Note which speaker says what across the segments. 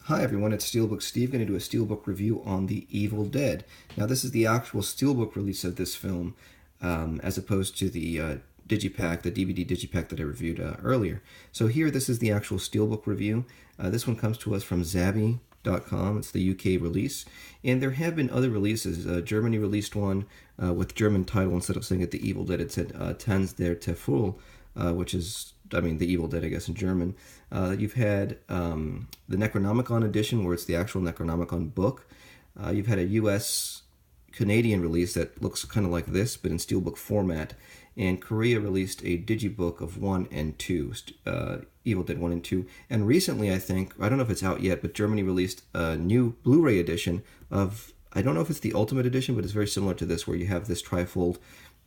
Speaker 1: Hi everyone, it's Steelbook Steve. Going to do a Steelbook review on The Evil Dead. Now this is the actual Steelbook release of this film, as opposed to the Digipack, the DVD Digipack that I reviewed earlier. So here, this is the actual Steelbook review. This one comes to us from Zavvi.com. It's the UK release, and there have been other releases. Germany released one with German title. Instead of saying it The Evil Dead, it said Tanz der Teufel, which is, The Evil Dead, I guess, in German. You've had the Necronomicon edition, where it's the actual Necronomicon book. You've had a US Canadian release that looks kind of like this, but in Steelbook format. And Korea released a digibook of 1 and 2, Evil Dead 1 and 2. And recently, I don't know if it's out yet, but Germany released a new Blu-ray edition of, I don't know if it's the Ultimate Edition, but it's very similar to this, where you have this TRIFOLD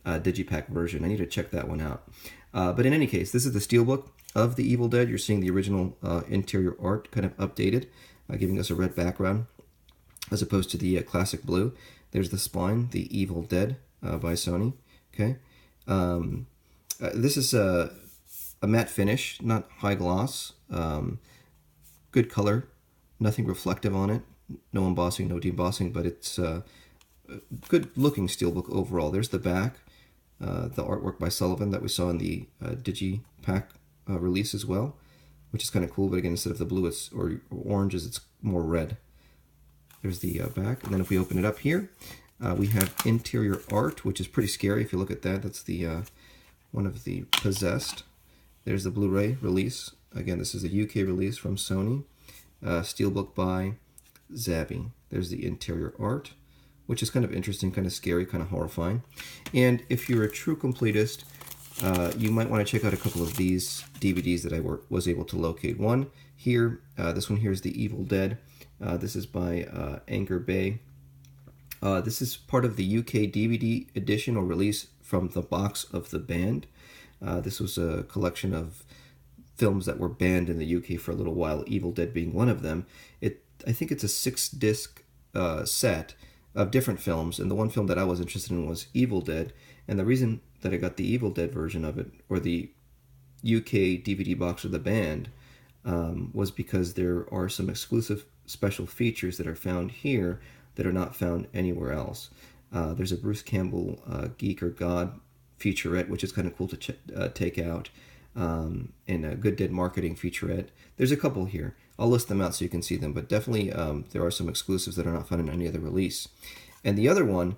Speaker 1: Digipack version. I need to check that one out. But in any case, this is the Steelbook of The Evil Dead. You're seeing the original interior art kind of updated, giving us a red background as opposed to the classic blue. There's the spine, The Evil Dead by Sony. Okay, this is a matte finish, not high gloss. Good color, nothing reflective on it. No embossing, no debossing, but it's a good looking Steelbook overall. There's the back. The artwork by Sullivan that we saw in the DIGIPACK release as well, which is kind of cool, but again, instead of the blue or oranges, it's more red. There's the back, and then if we open it up here, we have interior art, which is pretty scary. If you look at that, that's the one of the Possessed. There's the Blu-ray release. Again, this is a UK release from Sony. Steelbook by Zavvi. There's the interior art, which is kind of interesting, kind of scary, kind of horrifying. And if you're a true completist, you might want to check out a couple of these DVDs that I was able to locate. One here, this one here is The Evil Dead. This is by Mbps. This is part of the UK DVD edition or release from the box of the band. This was a collection of films that were banned in the UK for a little while, Evil Dead being one of them. I think it's a 6-disc set of different films, and the one film that I was interested in was Evil Dead. And the reason that I got the Evil Dead version of it, or the UK DVD box of the band, was because there are some exclusive special features that are found here that are not found anywhere else. There's a Bruce Campbell Geek or God featurette, which is kind of cool to take out, and a Good Dead marketing featurette. There's a couple here. I'll list them out so you can see them, but definitely there are some exclusives that are not found in any other release. And the other one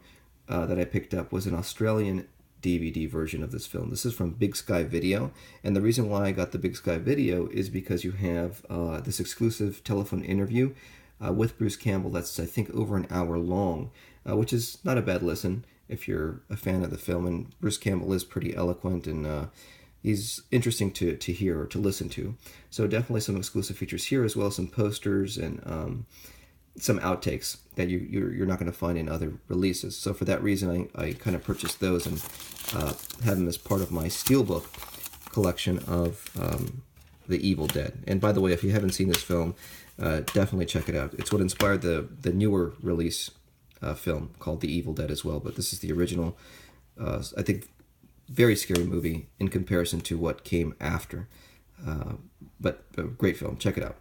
Speaker 1: that I picked up was an Australian DVD version of this film. This is from Big Sky Video, and the reason why I got the Big Sky Video is because you have this exclusive telephone interview with Bruce Campbell that's, I think, over an hour long, which is not a bad listen if you're a fan of the film. And Bruce Campbell is pretty eloquent, and he's interesting to hear or to listen to. So definitely some exclusive features here, as well as some posters and some outtakes that you're not going to find in other releases. So for that reason, I kind of purchased those and have them as part of my Steelbook collection of The Evil Dead. And by the way, if you haven't seen this film, definitely check it out. It's what inspired the newer release film called The Evil Dead as well. But this is the original, I think, very scary movie in comparison to what came after. But a great film. Check it out.